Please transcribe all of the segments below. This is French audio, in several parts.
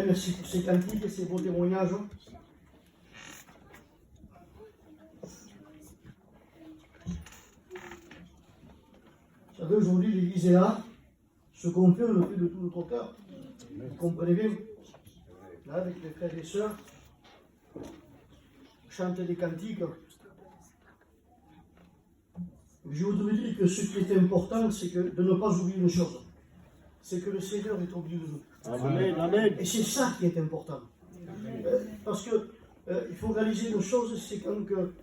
Merci pour ces cantiques et ces beaux témoignages. Vous savez, aujourd'hui, l'Église est là, ce qu'on fait, on le fait de tout notre cœur. Vous comprenez bien. Là, avec les frères et sœurs, chanter des cantiques. Je voudrais dire que ce qui est important, c'est que de ne pas oublier une chose. C'est que le Seigneur est au milieu de nous. Amen, amen. Et c'est ça qui est important. Parce que il faut réaliser une chose, c'est quand que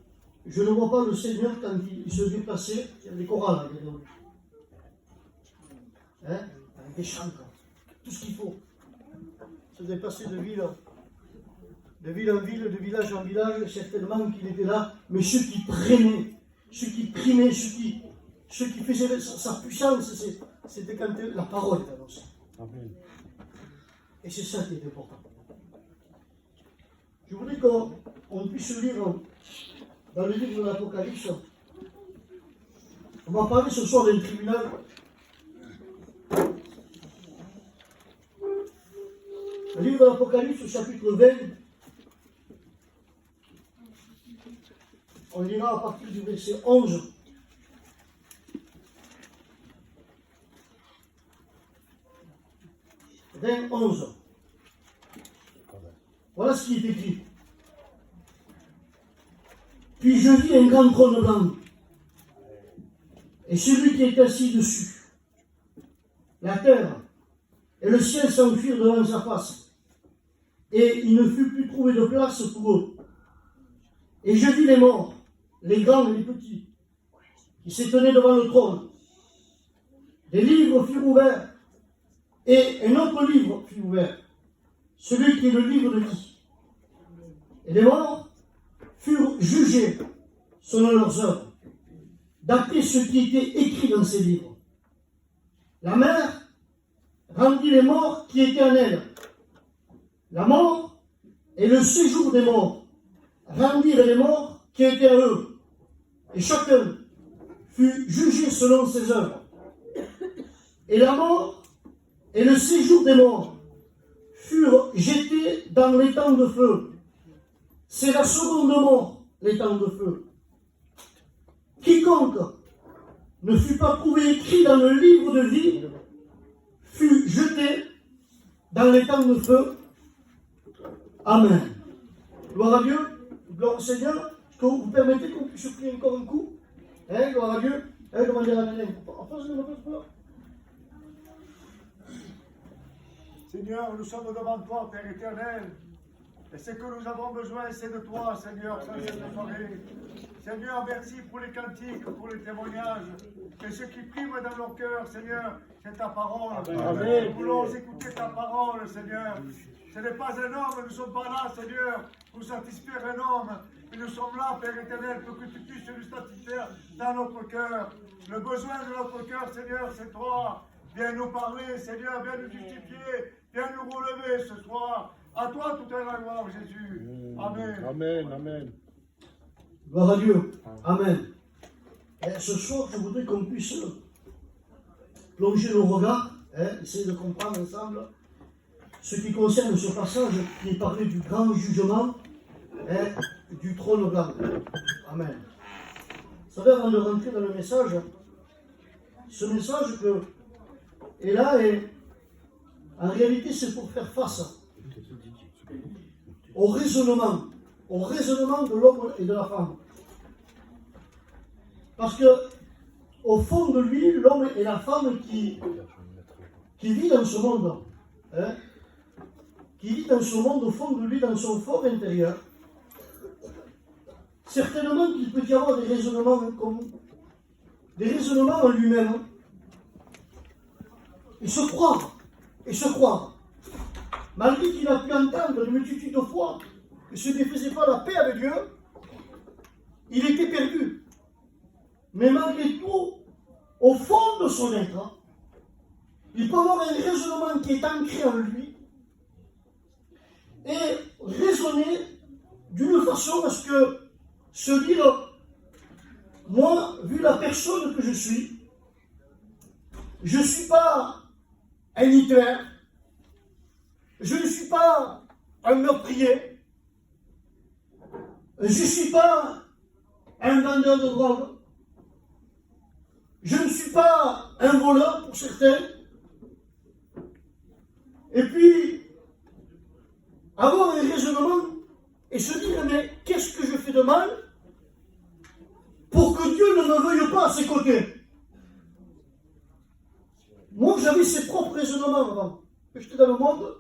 je ne vois pas le Seigneur quand il se déplaçait, il y a des chorales, il y a des... avec des chants, tout ce qu'il faut. Se déplacer de ville en ville, de village en village, certainement qu'il était là, mais ceux qui prenaient, ceux qui primaient, ceux qui faisaient sa puissance, c'était quand la parole est annoncée. Amen. Et c'est ça qui est important. Je voudrais qu'on puisse lire dans le livre de l'Apocalypse. On va parler ce soir d'un tribunal. Le livre de l'Apocalypse, chapitre 20. On lira à partir du verset 11. Verset 11. Voilà ce qui est écrit. Puis je vis un grand trône blanc, et celui qui est assis dessus. La terre et le ciel s'enfuirent devant sa face, et il ne fut plus trouvé de place pour eux. Et je vis les morts, les grands et les petits, qui s'étenaient devant le trône. Des livres furent ouverts, et un autre livre fut ouvert, celui qui est le livre de vie. Et les morts furent jugés selon leurs œuvres, d'après ce qui était écrit dans ces livres. La mer rendit les morts qui étaient en elle. La mort et le séjour des morts rendirent les morts qui étaient en eux. Et chacun fut jugé selon ses œuvres. Et la mort et le séjour des morts furent jetés dans l'étang de feu. C'est la seconde mort, l'étang de feu. Quiconque ne fut pas trouvé écrit dans le livre de vie fut jeté dans l'étang de feu. Amen. Gloire à Dieu, gloire au Seigneur. Est-ce que vous permettez qu'on puisse prier encore un coup? Gloire à Dieu. Demandez à Amen. Seigneur, nous sommes devant toi, Père éternel. Et ce que nous avons besoin, c'est de toi, Seigneur, Seigneur, merci pour les cantiques, pour les témoignages. Et ce qui prime dans nos cœurs, Seigneur, c'est ta parole. Amen. Nous voulons écouter ta parole, Seigneur. Ce n'est pas un homme, nous ne sommes pas là, Seigneur, pour satisfaire un homme. Mais nous sommes là, Père éternel, pour que tu puisses nous satisfaire dans notre cœur. Le besoin de notre cœur, Seigneur, c'est toi. Viens nous parler, Seigneur, viens nous justifier, viens nous relever ce soir. À toi toute la gloire, Jésus. Amen. Amen, amen. Gloire à Dieu. Amen. Et ce soir, je voudrais qu'on puisse plonger nos regards, essayer de comprendre ensemble ce qui concerne ce passage qui est parlé du grand jugement du trône blanc. Amen. Vous savez, avant de rentrer dans le message, ce message que est là, et en réalité, c'est pour faire face au raisonnement de l'homme et de la femme. Parce que, au fond de lui, l'homme et la femme qui vit dans ce monde, qui vit dans ce monde, au fond de lui, dans son fort intérieur, certainement qu'il peut y avoir des raisonnements en lui-même, et se croire, malgré qu'il a pu entendre une multitude de fois que ce ne faisait pas la paix avec Dieu, il était perdu. Mais malgré tout, au fond de son être, il peut avoir un raisonnement qui est ancré en lui et raisonner d'une façon à ce que se dire, moi, vu la personne que je suis ne suis pas un Hitler, je je ne suis pas un meurtrier. Je ne suis pas un vendeur de drogue. Je ne suis pas un voleur pour certains. Et puis, avoir un raisonnement et se dire, mais qu'est-ce que je fais de mal pour que Dieu ne me veuille pas à ses côtés? Moi, j'avais ses propres raisonnements avant. J'étais dans le monde,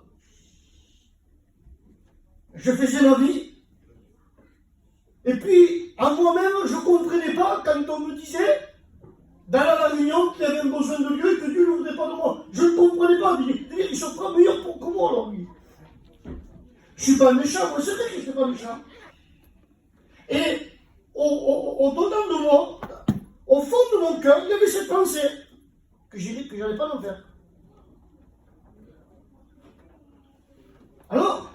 je faisais ma vie, et puis, en moi-même, je ne comprenais pas quand on me disait, dans la réunion, qu'il y avait un besoin de Dieu et que Dieu ne voudrait pas de moi. Je ne comprenais pas. Ils sont pas meilleurs que moi, alors, lui. Je ne suis pas méchant, moi, c'est vrai que je ne suis pas méchant. Et au-dedans de moi, au fond de mon cœur, il y avait cette pensée que j'ai dit que je n'allais pas l'en faire. Alors,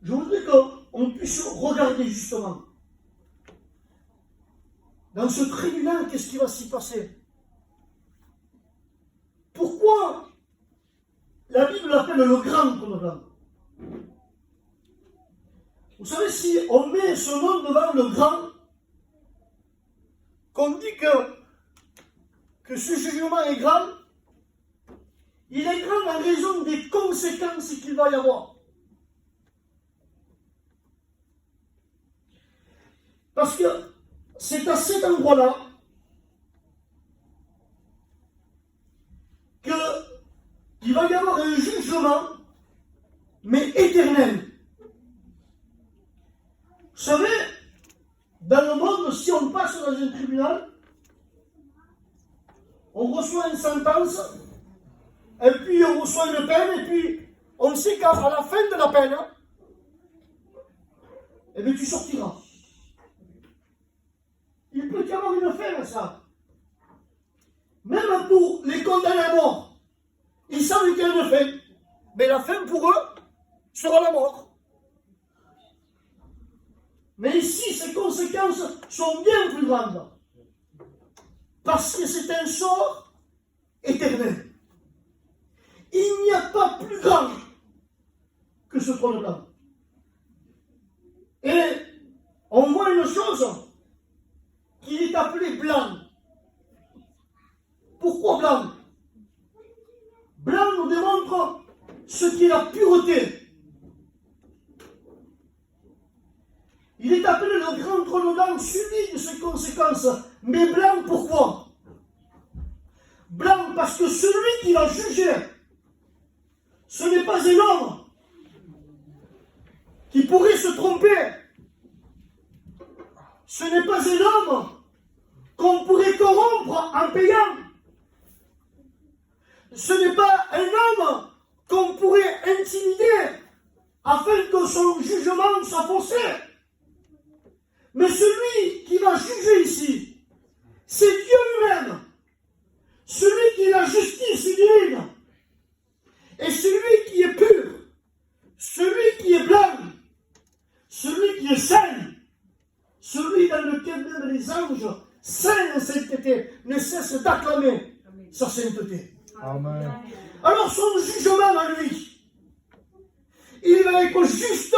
je voudrais qu'on puisse regarder justement dans ce tribunal, qu'est-ce qui va s'y passer? Pourquoi la Bible l'appelle le grand commandant? Vous savez, si on met ce nom devant le grand, qu'on dit que ce jugement est grand, il est grand en raison des conséquences qu'il va y avoir. Parce que c'est à cet endroit-là qu'il va y avoir un jugement, mais éternel. Vous savez, dans le monde, si on passe dans un tribunal, on reçoit une sentence, et puis on reçoit une peine, et puis on sait qu'à la fin de la peine, eh bien tu sortiras. Il peut y avoir une fin à ça. Même pour les condamnés à mort, ils savent qu'il y a une fin. Mais la fin pour eux sera la mort. Mais ici, ces conséquences sont bien plus grandes. Parce que c'est un sort éternel. Il n'y a pas plus grand que ce trône blanc. Et on voit une chose, qu'il est appelé blanc. Pourquoi blanc? Blanc nous démontre ce qu'est la pureté. Il est appelé le grand trône blanc, suivi de ses conséquences. Mais blanc, pourquoi? Blanc parce que celui qui l'a jugé, ce n'est pas un homme qui pourrait se tromper. Ce n'est pas un homme qu'on pourrait corrompre en payant. Ce n'est pas un homme qu'on pourrait intimider afin que son jugement soit faussé. Mais celui qui va juger ici, c'est Dieu lui-même. Celui qui est la justice divine. Et celui qui est pur. Celui qui est blanc. Celui qui est saint. Celui dans lequel même les anges, saints et sainteté, ne cessent d'acclamer sa sainteté. Amen. Alors son jugement à lui, il va être juste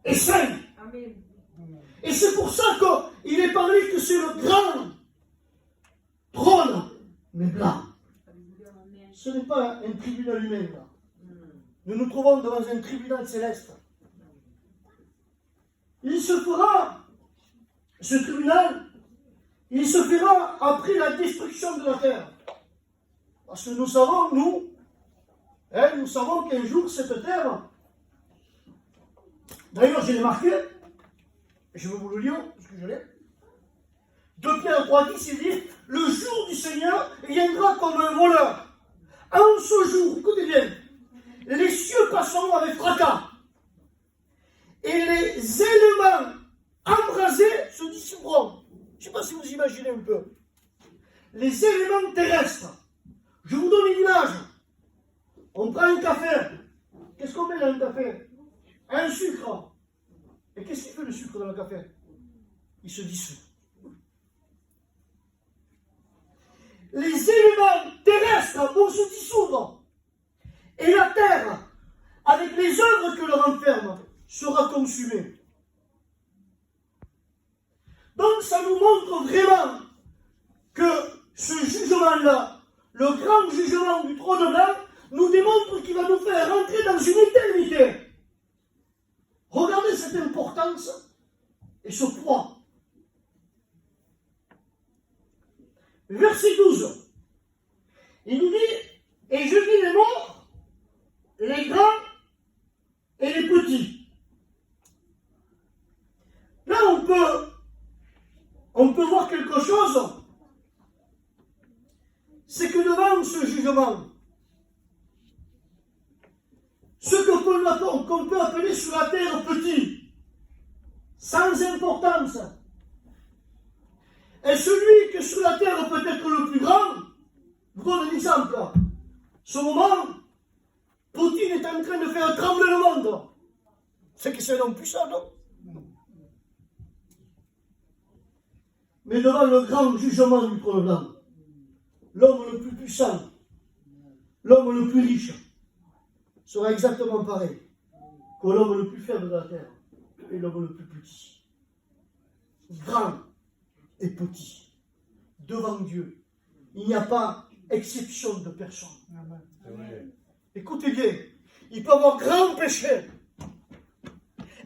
et saint. Amen. Et c'est pour ça qu'il est parlé que c'est le grand trône, mais blanc. Ce n'est pas un tribunal humain, là. Nous nous trouvons devant un tribunal céleste. Il se fera, ce tribunal, il se fera après la destruction de la terre. Parce que nous savons, nous savons qu'un jour, cette terre, d'ailleurs, je l'ai marqué, je vais vous le lire, parce que je l'ai. 2 Pierre 3,10, il dit, le jour du Seigneur viendra comme un voleur. En ce jour, écoutez bien, les cieux passeront avec fracas, et les éléments embrasés se dissiperont. Je ne sais pas si vous imaginez un peu. Les éléments terrestres. Je vous donne une image. On prend un café. Qu'est-ce qu'on met dans le café? Un sucre. Et qu'est-ce qu'il fait le sucre dans le café? Il se dissout. Les éléments terrestres vont se dissoudre. Et la terre, avec les œuvres que leur enferme, sera consumé. Donc ça nous montre vraiment que ce jugement-là, le grand jugement du trône blanc, nous démontre qu'il va nous faire rentrer dans une éternité. Regardez cette importance et ce poids. Verset 12. Il nous dit, et je vis les morts, les grands et les petits. Là, on peut voir quelque chose, c'est que devant ce jugement, ce qu'on peut appeler sur la terre petit, sans importance, et celui que sur la terre peut être le plus grand, je vous donne un exemple. Ce moment, Poutine est en train de faire trembler le monde. C'est que c'est un homme puissant, non? Mais devant le grand jugement du trône blanc, l'homme le plus puissant, l'homme le plus riche, sera exactement pareil que l'homme le plus faible de la terre et l'homme le plus petit. Grand et petit. Devant Dieu, il n'y a pas exception de personne. Écoutez bien, il peut y avoir grand péché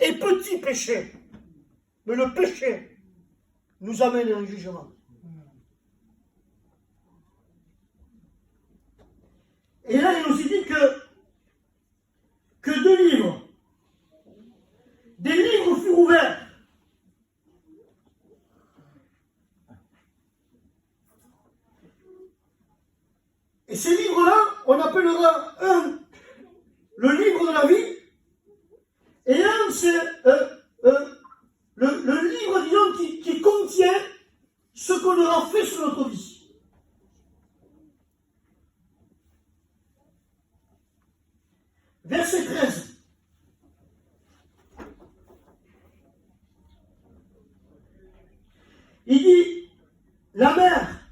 et petit péché, mais le péché nous amène à un jugement. Et là, il nous dit que deux livres, des livres furent ouverts. Et ces livres-là, on appellera un le livre de la vie, et un c'est le livre, disons, qui contient ce qu'on aura fait sur notre vie. Verset 13. Il dit, la mer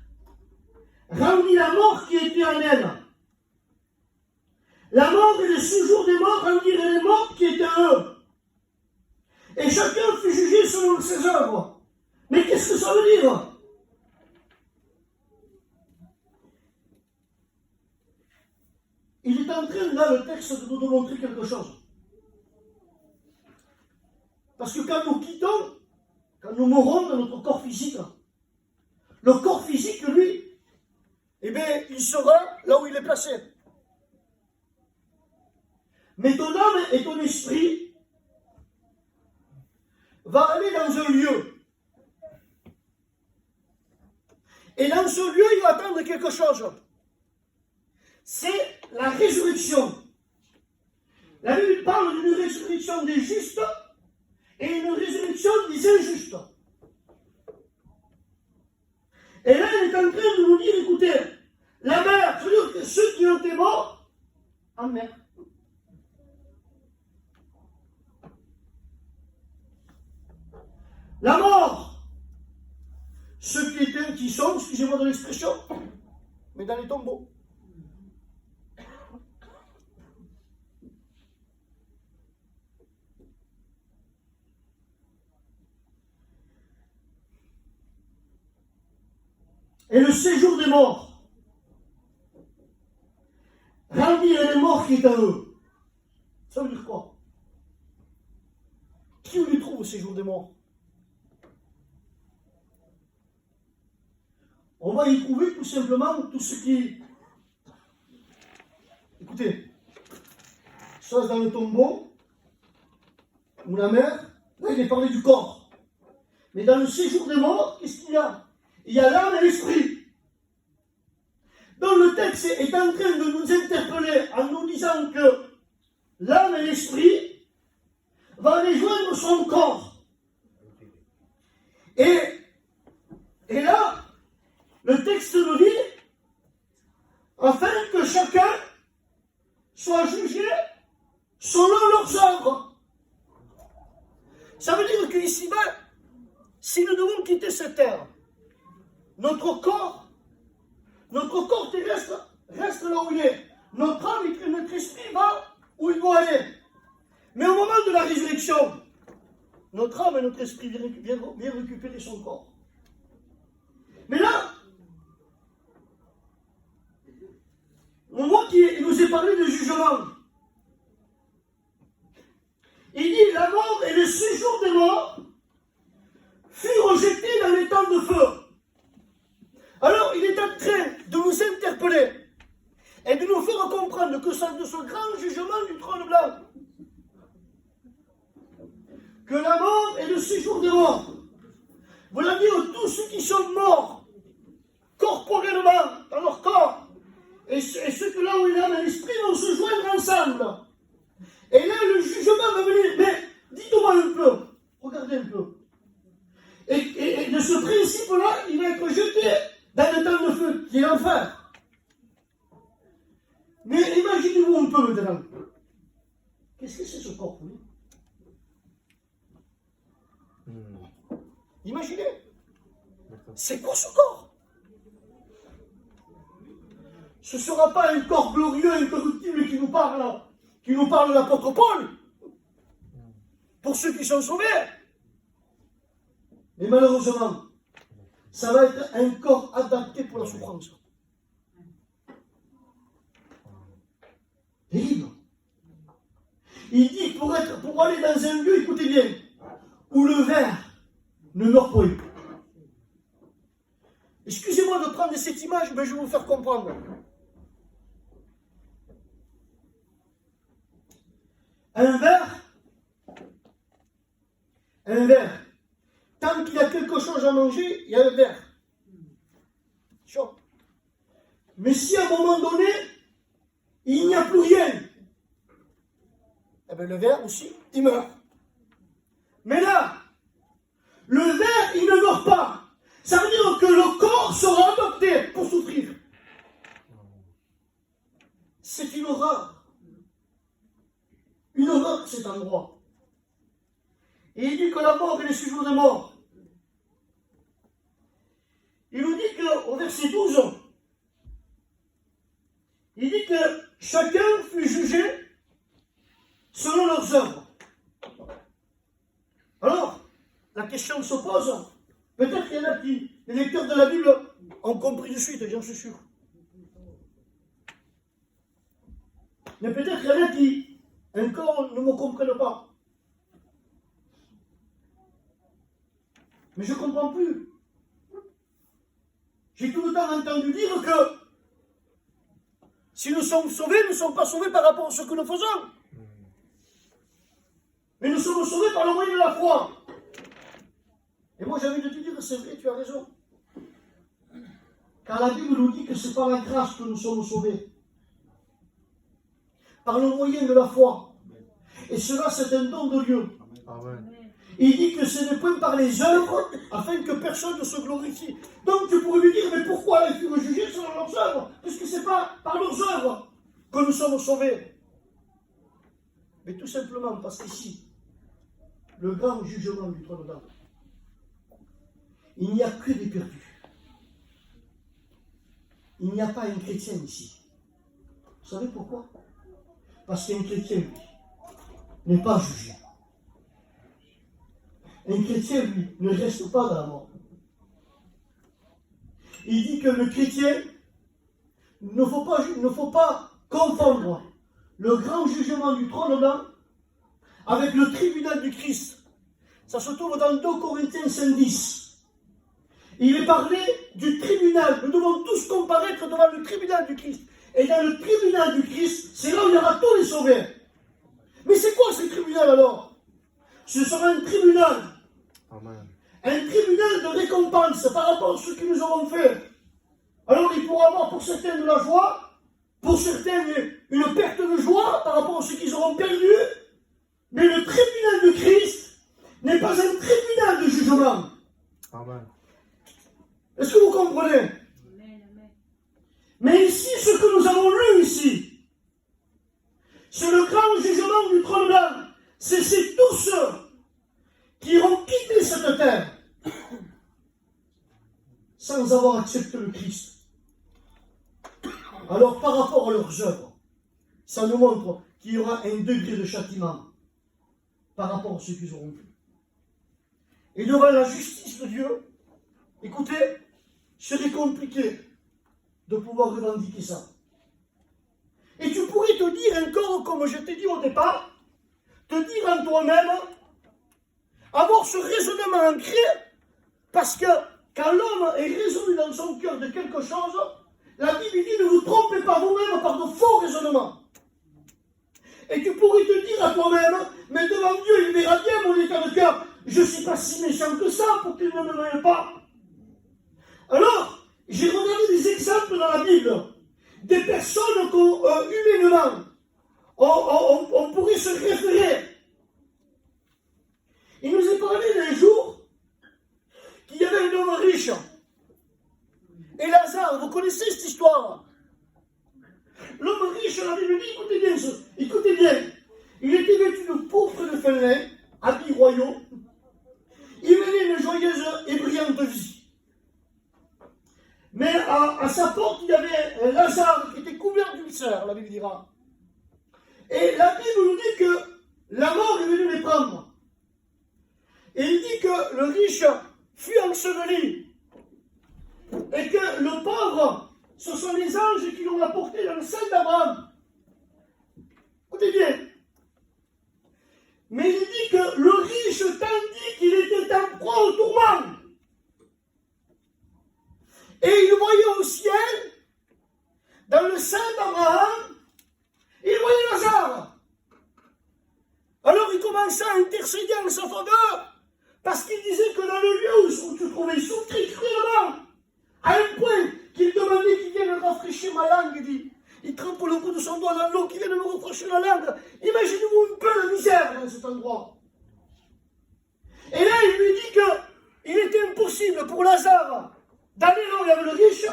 rendit la mort qui était en elle. La mort et le séjour des morts rendirent les morts qui étaient en eux. Et chacun fut jugé selon ses œuvres. Mais qu'est-ce que ça veut dire? Il est en train, là, le texte, de nous montrer quelque chose. Parce que quand nous quittons, quand nous mourons dans notre corps physique, le corps physique, lui, eh bien, il sera là où il est placé. Mais ton âme et ton esprit vont aller dans un lieu. Et dans ce lieu, il va attendre quelque chose. C'est la résurrection. La Bible parle d'une résurrection des justes et une résurrection des injustes. Et là, il est en train de nous dire, écoutez, la mer, c'est-à-dire que ceux qui ont été morts, en mer. La mort, ceux qui sont, excusez-moi de l'expression, mais dans les tombeaux. Et le séjour des morts rendit les morts qui étaient à eux. Ça veut dire quoi? Qui on les trouve au séjour des morts? On va y trouver tout simplement tout ce qui... Écoutez, soit dans le tombeau, ou la mer, là il est parlé du corps. Mais dans le séjour des morts, qu'est-ce qu'il y a? Il y a l'âme et l'esprit. Donc le texte est en train de nous interpeller en nous disant que l'âme et l'esprit vont aller joindre son corps. Et là, le texte nous dit, afin que chacun soit jugé selon leurs œuvres. Ça veut dire qu'ici-bas, si nous devons quitter cette terre, notre corps terrestre reste là où il est. Notre âme et notre esprit va où il doit aller. notre âme et notre esprit viennent récupérer son corps. Mais là, on voit qu'il nous est parlé de jugement. Il dit, la mort et le séjour des morts furent rejetés dans les temps de feu. Alors, il est en train de nous interpeller et de nous faire comprendre que c'est de ce grand jugement du trône blanc que la mort et le séjour des morts, voilà dire tous ceux qui sont morts corporellement dans leur corps et ceux que là où il y a l'esprit vont se joindre ensemble. Et là, le jugement va venir. Mais dites-moi un peu, regardez un peu. Et de ce principe-là, il va être jeté dans le temps de feu, qui est l'enfer. Mais imaginez-vous un peu maintenant. Qu'est-ce que c'est ce corps, oui? Imaginez. C'est quoi ce corps? Ce ne sera pas un corps glorieux, incorruptible qui nous parle de l'apôtre Paul. Pour ceux qui sont sauvés. Mais malheureusement, ça va être un corps adapté pour la souffrance. Terrible. Il dit pour aller dans un lieu, écoutez bien, où le ver ne meurt point. Excusez-moi de prendre cette image, mais je vais vous faire comprendre. Un ver, tant qu'il y a quelque chose à manger, il y a un ver. Chaud. Mais si à un moment donné, il n'y a plus rien, eh bien le ver aussi, il meurt. Mais là, le ver, il ne meurt pas. Ça veut dire que le corps sera adopté pour souffrir. C'est une horreur. Une horreur, cet endroit. Et il dit que la mort et les séjours des morts. Il nous dit qu'au verset 12, il dit que chacun fut jugé selon leurs œuvres. Alors, la question se pose. Peut-être qu'il y en a qui, les lecteurs de la Bible, ont compris de suite, j'en suis sûr. Mais peut-être qu'il y en a qui, encore, ne me comprennent pas. Mais je ne comprends plus. J'ai tout le temps entendu dire que si nous sommes sauvés, nous ne sommes pas sauvés par rapport à ce que nous faisons. Mais nous sommes sauvés par le moyen de la foi. Et moi j'ai envie de te dire que c'est vrai, tu as raison. Car la Bible nous dit que c'est par la grâce que nous sommes sauvés. Par le moyen de la foi. Et cela, c'est un don de Dieu. Amen. Il dit que ce n'est point par les œuvres, afin que personne ne se glorifie. Donc tu pourrais lui dire, mais pourquoi ils furent jugés selon leurs œuvres? Puisque ce n'est pas par leurs œuvres que nous sommes sauvés. Mais tout simplement parce qu'ici, le grand jugement du trône d'Adam, il n'y a que des perdus. Il n'y a pas un chrétien ici. Vous savez pourquoi? Parce qu'un chrétien, lui, n'est pas jugé. Un chrétien, lui, ne reste pas dans la mort. Il dit que le chrétien, il ne faut pas confondre le grand jugement du trône blanc avec le tribunal du Christ. Ça se trouve dans 2 Corinthiens 5:10. Il est parlé du tribunal. Nous devons tous comparaître devant le tribunal du Christ. Et dans le tribunal du Christ, c'est là où il y aura tous les sauvés. Mais c'est quoi ce tribunal alors? Ce sera un tribunal. Amen. Un tribunal de récompense par rapport à ce que nous aurons fait. Alors il pourra avoir pour certains de la joie, pour certains une perte de joie par rapport à ce qu'ils auront perdu. Mais le tribunal de Christ n'est pas un tribunal de jugement. Amen. Est-ce que vous comprenez? Amen. Mais ici, ce que nous avons lu ici, c'est le grand jugement du trône blanc. C'est tous ceux qui ont quitté cette terre sans avoir accepté le Christ. Alors, par rapport à leurs œuvres, ça nous montre qu'il y aura un degré de châtiment par rapport à ce qu'ils auront fait. et devant la justice de Dieu, écoutez, serait compliqué de pouvoir revendiquer ça. Et tu pourrais te dire encore, comme je t'ai dit au départ, te dire en toi-même, avoir ce raisonnement ancré, parce que quand l'homme est résolu dans son cœur de quelque chose, la Bible dit ne vous trompez pas vous-même par de faux raisonnements. Et tu pourrais te dire à toi-même, mais devant Dieu, il verra bien mon état de cœur. Je ne suis pas si méchant que ça pour qu'il ne me veuille pas. Alors, j'ai regardé des exemples dans la Bible, des personnes humainement, on pourrait se référer. Il nous est parlé d'un jour qu'il y avait un homme riche. Et Lazare, vous connaissez cette histoire? L'homme riche, la Bible dit, écoutez bien, il était vêtu de pourpre de fin lin, habits royaux, il menait une joyeuse et brillante vie. Mais à sa porte, il y avait un Lazare qui était couvert d'ulcères, la Bible dira. Et la Bible nous dit que la mort est venue les prendre. Et il dit que le riche fut enseveli. Et que le pauvre, ce sont les anges qui l'ont apporté dans le sein d'Abraham. Écoutez bien. Mais il dit que le riche, tandis qu'il était en proie au tourment, et il voyait au ciel, dans le sein d'Abraham, il voyait Lazare. Alors il commença à intercéder en sa faveur, parce qu'il disait que dans le lieu où tu trouvais, il souffrait cruellement, à un point qu'il demandait qu'il vienne rafraîchir ma langue, il dit. Il trempe le bout de son doigt dans l'eau, qu'il vienne me rafraîchir la langue. Imaginez-vous un peu la misère dans cet endroit. Et là, il lui dit qu'il était impossible pour Lazare d'aller là où il y avait le riche,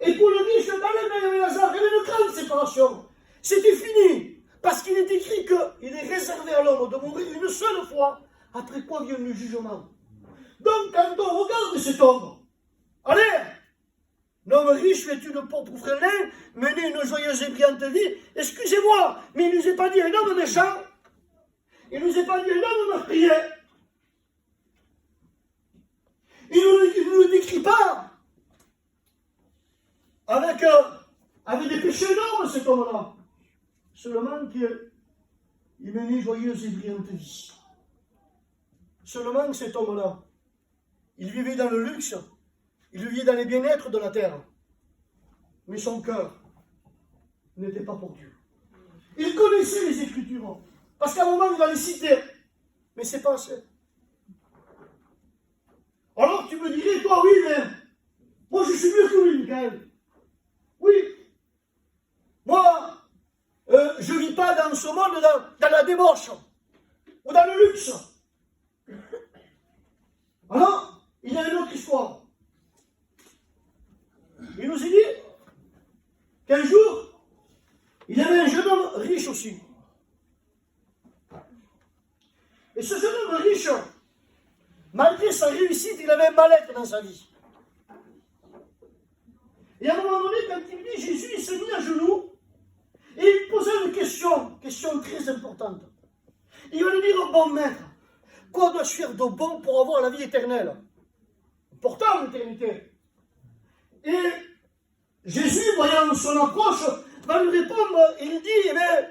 et pour le riche d'aller là où il y avait Lazare. Il y avait une grande séparation. C'était fini, parce qu'il est écrit qu'il est réservé à l'homme de mourir une seule fois, après quoi vient le jugement. Donc, quand on regarde cet homme, allez, l'homme riche vêtu de pourpre frêlin, menait une joyeuse et brillante vie. Excusez-moi, mais il ne nous est pas dit un homme méchant. Il ne nous est pas dit un homme meurtrier. Il ne nous décrit pas avec des péchés énormes, cet homme-là. Seulement qu'il menait une joyeuse et brillante vie. Seulement cet homme-là, il vivait dans le luxe. Il vivait dans les bien-être de la terre. Mais son cœur n'était pas pour Dieu. Il connaissait les Écritures. Parce qu'à un moment, il va les citer. Mais c'est pas assez. Alors tu me dirais, toi, oui, mais moi je suis mieux que lui, Michael. Oui. Moi, je ne vis pas dans ce monde, dans la débauche. Ou dans le luxe. Alors, il y a une autre histoire. Il nous a dit qu'un jour, il y avait un jeune homme riche aussi. Et ce jeune homme riche, malgré sa réussite, il avait un mal-être dans sa vie. Et à un moment donné, quand il vit Jésus, il s'est mis à genoux et il posait une question très importante. Il va lui dire, bon maître, quoi dois-je faire de bon pour avoir la vie éternelle? Important l'éternité. Et Jésus, voyant son approche, va lui répondre, il dit, eh bien,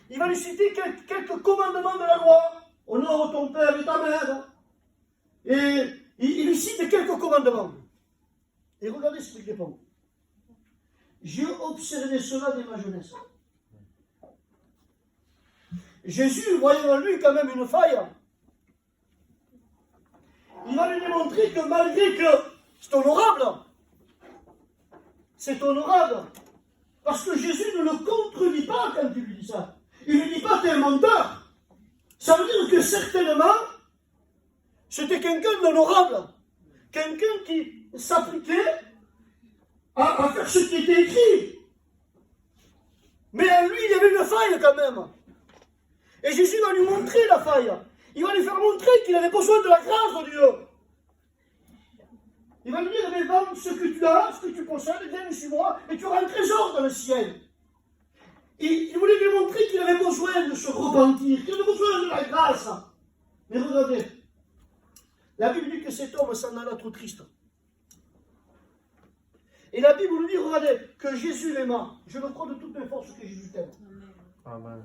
il va lui citer quelques commandements de la loi. Honore ton père et ta mère. Et il lui cite quelques commandements. Et regardez ce qu'il répond. J'ai observé cela dès ma jeunesse. Jésus, voyant en lui quand même une faille, il va lui démontrer que malgré que c'est honorable, parce que Jésus ne le contredit pas quand il lui dit ça. Il ne lui dit pas t'es un menteur. Ça veut dire que certainement, c'était quelqu'un d'honorable, quelqu'un qui s'appliquait à faire ce qui était écrit. Mais en lui, il y avait une faille quand même. Et Jésus va lui montrer la faille. Il va lui faire montrer qu'il avait besoin de la grâce de Dieu. Il va lui dire, mais vends ce que tu as, ce que tu possèdes, viens, suis-moi, et tu auras un trésor dans le ciel. Il voulait lui montrer qu'il avait besoin de se repentir, qu'il avait besoin de la grâce. Mais regardez, La Bible dit que cet homme s'en alla trop triste. Et la Bible nous dit, regardez, que Jésus l'aima. Je le crois de toutes mes forces que Jésus t'aime. Amen.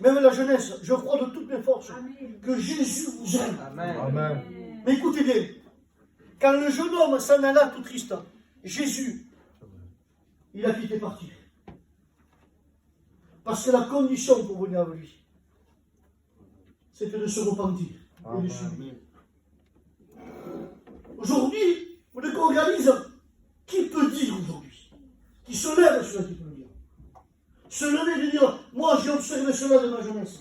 Même la jeunesse, je crois de toutes mes forces que Jésus vous aime. Amen. Amen. Mais écoutez bien, quand le jeune homme s'en alla tout triste, Jésus, il a quitté partir. Parce que la condition pour venir avec lui, c'était de se repentir et de subir. Aujourd'hui, vous le organisez, qui peut dire aujourd'hui, qui se lève sur qui peut le dire, se lever et dire, moi j'ai observé cela de ma jeunesse.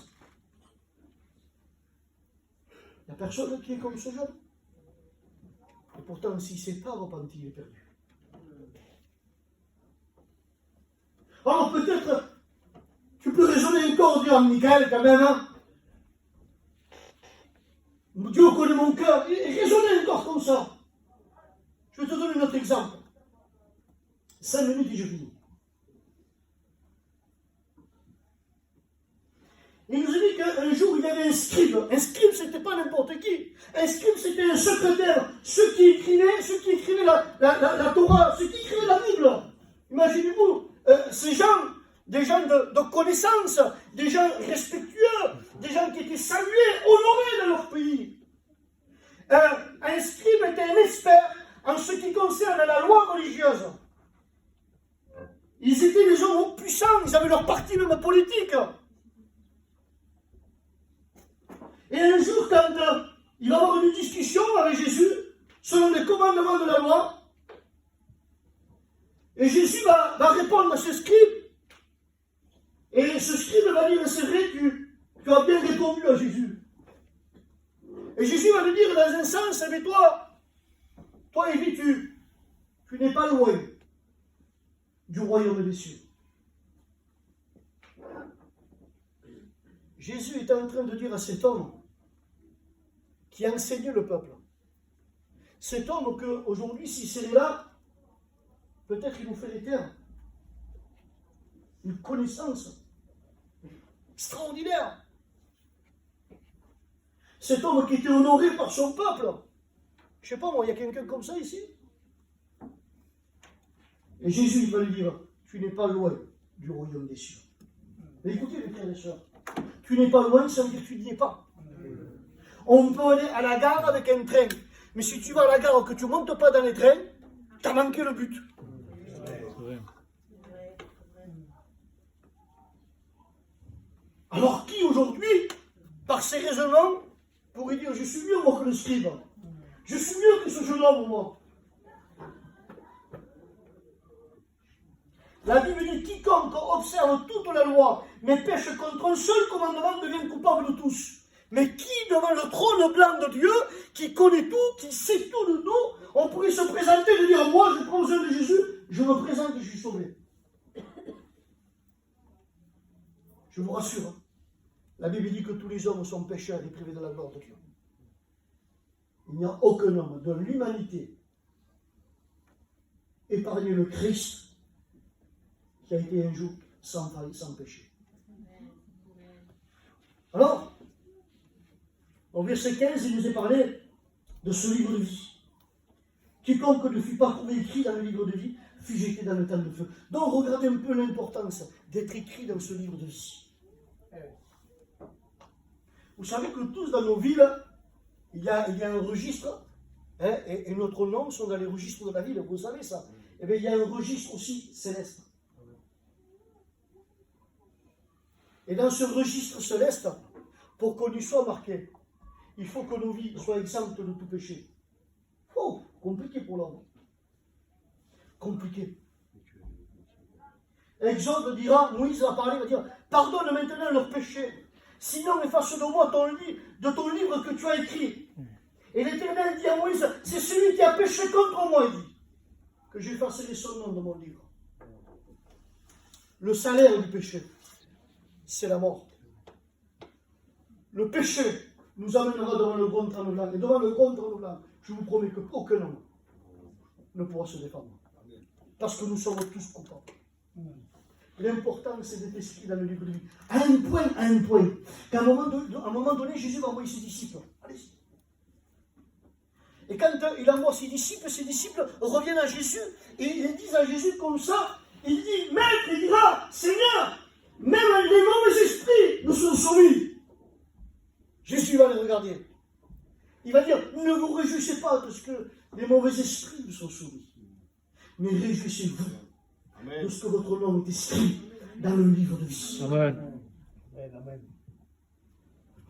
Il n'y a personne qui est comme ce jeune. Et pourtant, s'il ne s'est pas repenti, il est perdu. Alors peut-être, tu peux raisonner encore, dire, Michael, quand même, hein? Dieu connaît mon cœur. Et raisonnez encore comme ça. Je vais te donner un autre exemple. 5 minutes et je finis. Il nous a dit qu'un jour, il y avait un scribe. Un scribe, c'était pas n'importe qui. Un scribe, c'était un secrétaire. Ceux qui écrivaient la Torah, ceux qui écrivaient la Bible. Imaginez-vous, ces gens, des gens de connaissance, des gens respectueux, des gens qui étaient salués, honorés dans leur pays. Un scribe était un expert en ce qui concerne la loi religieuse. Ils étaient des hommes puissants, ils avaient leur parti même politique. Et un jour, quand il va avoir une discussion avec Jésus, selon les commandements de la loi, et Jésus va répondre à ce scribe, et ce scribe va dire, c'est vrai, tu as bien répondu à Jésus. Et Jésus va lui dire dans un sens, mais toi Élie, tu n'es pas loin du royaume des cieux. Jésus était en train de dire à cet homme qui enseignait le peuple, cet homme qu'aujourd'hui, si c'est là, peut-être il nous fait des termes, une connaissance extraordinaire. Cet homme qui était honoré par son peuple. Je ne sais pas moi, il y a quelqu'un comme ça ici? Et Jésus, il va lui dire, tu n'es pas loin du royaume des cieux. Mais écoutez les frères et sœurs, tu n'es pas loin, ça veut dire que tu n'y es pas. On peut aller à la gare avec un train, mais si tu vas à la gare et que tu ne montes pas dans les trains, tu as manqué le but. Alors qui aujourd'hui, par ses raisonnements, pourrait dire, je suis mieux moi que le scribe, je suis mieux que ce jeune homme moi. La Bible dit, quiconque observe toute la loi, mais pêche contre un seul commandement, devient coupable de tous. Mais qui, devant le trône blanc de Dieu, qui connaît tout, qui sait tout de tout, on pourrait se présenter et dire, moi je prends besoin de Jésus, je me présente et je suis sauvé. Je vous rassure, hein. La Bible dit que tous les hommes sont pécheurs et privés de la gloire de Dieu. Il n'y a aucun homme de l'humanité, épargné le Christ, qui a été un jour sans faille, sans péché. Alors, au verset 15, il nous est parlé de ce livre de vie. Quiconque ne fut pas trouvé écrit dans le livre de vie fut jeté dans le temps de feu. Donc, regardez un peu l'importance d'être écrit dans ce livre de vie. Vous savez que tous dans nos villes, il y a un registre, hein, et notre nom sont dans les registres de la ville, vous savez ça. Eh bien, il y a un registre aussi céleste. Et dans ce registre céleste, pour qu'on y soit marqué, il faut que nos vies soient exemptes de tout péché. Oh, compliqué pour l'homme. Compliqué. Exode dira, Moïse va parler, va dire, pardonne maintenant leurs péchés. Sinon, efface de moi de ton livre que tu as écrit. Et l'Éternel dit à Moïse, c'est celui qui a péché contre moi, il dit, que j'effacerai son nom de mon livre. Le salaire du péché, c'est la mort. Le péché nous amènera devant le grand trône blanc. Et devant le grand trône blanc, je vous promets qu'aucun homme ne pourra se défendre. Parce que nous sommes tous coupables. L'important, c'est d'être inscrit dans le livre de vie. À un point, qu'à un moment donné, Jésus va envoyer ses disciples. Allez-y. Et quand il envoie ses disciples reviennent à Jésus et ils disent à Jésus comme ça, il dit, Maître, il dira, Seigneur, même les mauvais esprits nous sont soumis. Jésus va les regarder. Il va dire, ne vous réjouissez pas de ce que les mauvais esprits nous sont soumis. Mais réjouissez-vous de ce que votre nom est écrit dans le livre de vie. Amen.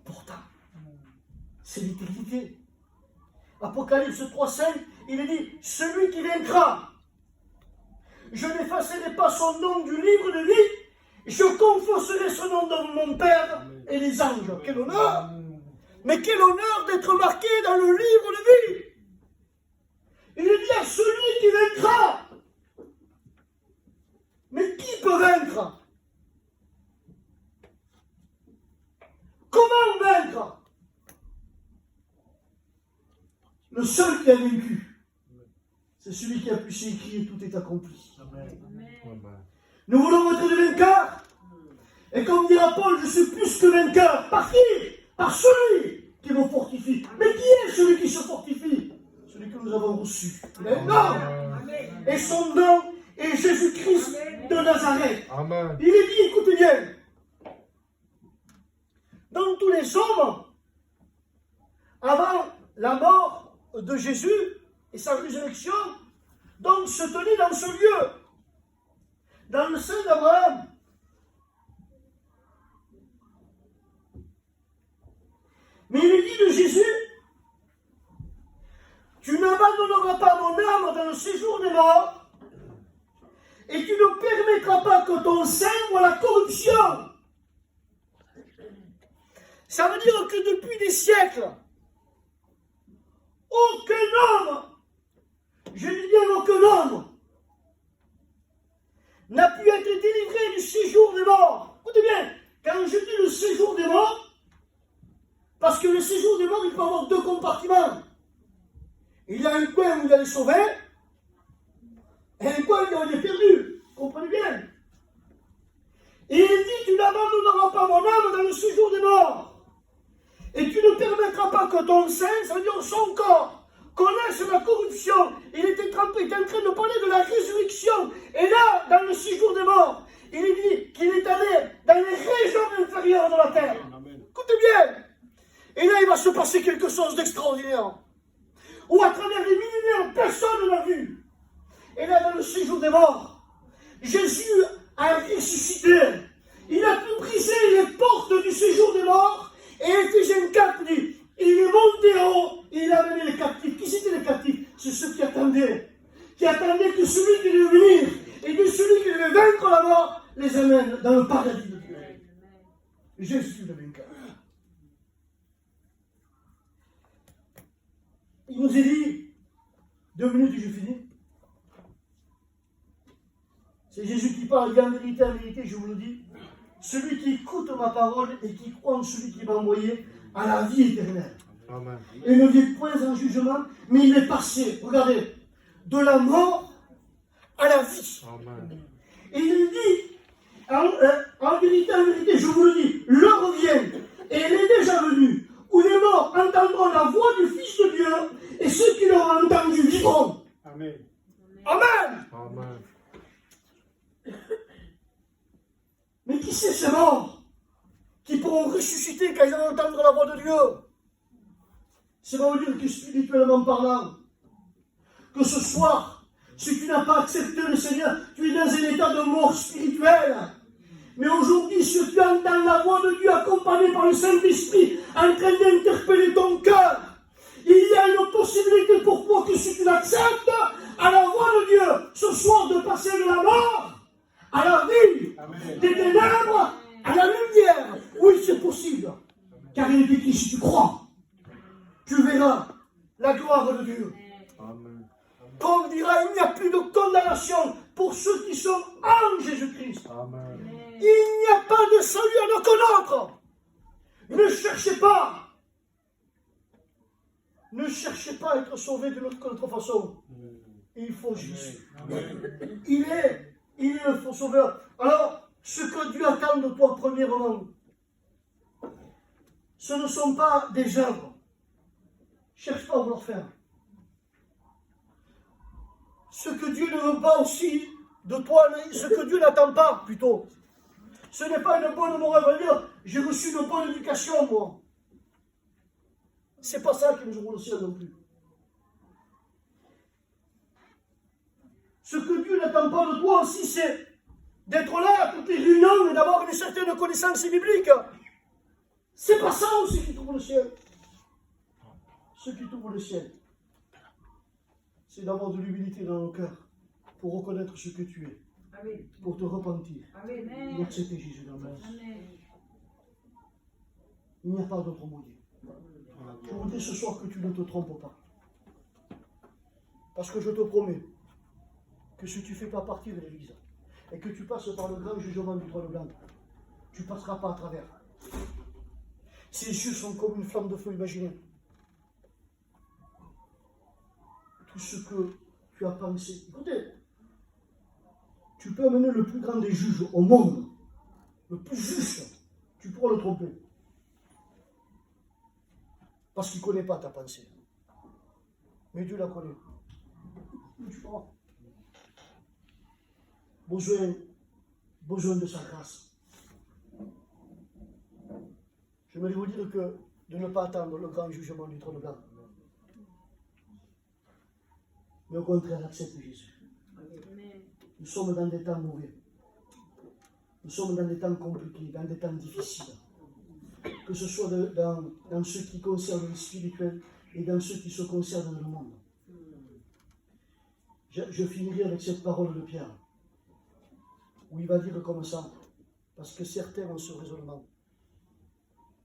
Pourtant, c'est l'éternité. Apocalypse 3,5, il est dit, celui qui vaincra, je n'effacerai pas son nom du livre de vie, je confesserai son nom devant mon Père et les anges. Quel honneur! Mais quel honneur d'être marqué dans le livre de vie! Il est dit à celui qui vaincra. Mais qui peut vaincre? Comment vaincre? Le seul qui a vaincu, c'est celui qui a pu s'écrire tout est accompli. Amen. Nous voulons être des vainqueurs. Et comme dira Paul, je suis plus que vainqueur. Par qui? Par celui qui me fortifie. Mais qui est celui qui se fortifie? Celui que nous avons reçu. Il a un nom. Et son nom est Jésus-Christ de Nazareth. Amen. Il est dit, écoutez bien, dans tous les hommes, avant la mort de Jésus et sa résurrection, donc se tenait dans ce lieu, dans le sein d'Abraham. Mais il est dit de Jésus, tu n'abandonneras pas mon âme dans le séjour des morts, et tu ne permettras pas que ton sein voie la corruption. Ça veut dire que depuis des siècles, aucun homme, je dis bien aucun homme, n'a pu être délivré du séjour des morts. Écoutez bien, quand je dis le séjour des morts, parce que le séjour des morts, il peut avoir deux compartiments. Il y a un coin où il y a les sauvés, et un coin où il y a les perdus. Comprenez bien. Et il dit, tu n'abandonneras pas mon âme dans le séjour des morts. Et tu ne permettras pas que ton sein, ça veut dire son corps, connaisse la corruption. Il était en train de parler de la résurrection. Et là, dans le séjour des morts, il dit qu'il est allé dans les régions inférieures de la terre. Amen. Écoutez bien. Et là, il va se passer quelque chose d'extraordinaire. Où à travers les millénaires, personne ne l'a vu. Et là, dans le séjour des morts, Jésus a ressuscité. Il a pu briser les portes du séjour des morts. Et Éphésiens 4 dit, il est monté haut, et il a amené les captifs. Qui c'était les captifs? C'est ceux qui attendaient que celui qui devait venir, et que celui qui devait vaincre la mort, les amène dans le paradis de Dieu. Jésus le vainqueur. Il nous est dit, 2 minutes et je finis. C'est Jésus qui parle, il y a en vérité, je vous le dis, celui qui écoute ma parole et qui croit en celui qui m'a envoyé à la vie éternelle. Amen. Et ne vient point en jugement, mais il est passé, regardez, de la mort à la vie. Amen. Et il dit, en vérité, je vous le dis, l'heure vient, et elle est déjà venue, où les morts entendront la voix du Fils de Dieu, et ceux qui l'auront entendu vivront. Amen. Amen. Amen. Mais qui c'est ces morts qui pourront ressusciter quand ils vont entendre la voix de Dieu? C'est va vous dire que spirituellement parlant, que ce soir, si tu n'as pas accepté le Seigneur, tu es dans un état de mort spirituelle. Mais aujourd'hui, si tu entends la voix de Dieu accompagnée par le Saint-Esprit en train d'interpeller ton cœur, il y a une possibilité pour toi que si tu l'acceptes, à la voix de Dieu, ce soir de passer de la mort à la vie, Amen. des ténèbres à la lumière. Oui, c'est possible. Car il est dit, si tu crois, tu verras la gloire de Dieu. Amen. Paul dira, il n'y a plus de condamnation pour ceux qui sont en Jésus-Christ. Amen. Il n'y a pas de salut à aucun autre. Ne cherchez pas. Ne cherchez pas à être sauvé de notre façon. Il faut Jésus. Il est le faux sauveur. Alors, ce que Dieu attend de toi premièrement, ce ne sont pas des œuvres. Cherche pas à vouloir faire. ce que Dieu ne veut pas aussi de toi, ce que Dieu n'attend pas plutôt. Ce n'est pas une bonne morale, on va dire, j'ai reçu une bonne éducation, moi. C'est pas ça qui nous ouvre le ciel non plus. Ce que Dieu n'attend pas de toi aussi, c'est d'être là à toutes les réunions et d'avoir une certaine connaissance biblique. C'est pas ça aussi qui t'ouvre le ciel. Ce qui t'ouvre le ciel, c'est d'avoir de l'humilité dans nos cœurs pour reconnaître ce que tu es, Amen. pour te repentir Amen. et accepter Jésus dans ta vie. Amen. Il n'y a pas d'autre moyen. Je voudrais ce soir que tu ne te trompes pas. Parce que je te promets que si tu ne fais pas partie de l'Église et que tu passes par le grand jugement du trône blanc, tu ne passeras pas à travers. Ces yeux sont comme une flamme de feu, imaginez. Tout ce que tu as pensé. Écoutez, tu peux amener le plus grand des juges au monde, le plus juste, tu pourras le tromper. Parce qu'il ne connaît pas ta pensée. Mais Dieu la connaît. Tu pourras. Besoin de sa grâce. Je voulais vous dire que de ne pas attendre le grand jugement du trône blanc. Mais au contraire, accepte Jésus. Nous sommes dans des temps mauvais. Nous sommes dans des temps compliqués, dans des temps difficiles. Que ce soit dans ce qui concerne le spirituel et dans ce qui se concerne dans le monde. Je finirai avec cette parole de Pierre, où il va dire comme ça, parce que certains ont ce raisonnement.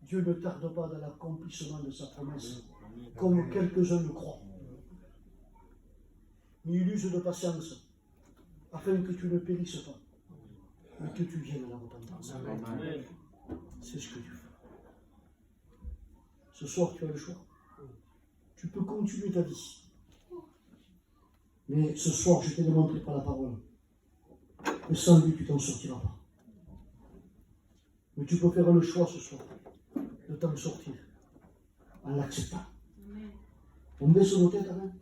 Dieu ne tarde pas dans l'accomplissement de sa promesse, comme quelques-uns le croient. Mais il use de patience, afin que tu ne périsses pas, mais que tu viennes à la repentance. C'est ce que tu fais. Ce soir, tu as le choix. Tu peux continuer ta vie. Mais ce soir, je t'ai démontré par la parole que sans lui, tu t'en sortiras pas. Mais tu peux faire le choix ce soir de t'en sortir en l'acceptant. On baisse nos têtes, amen.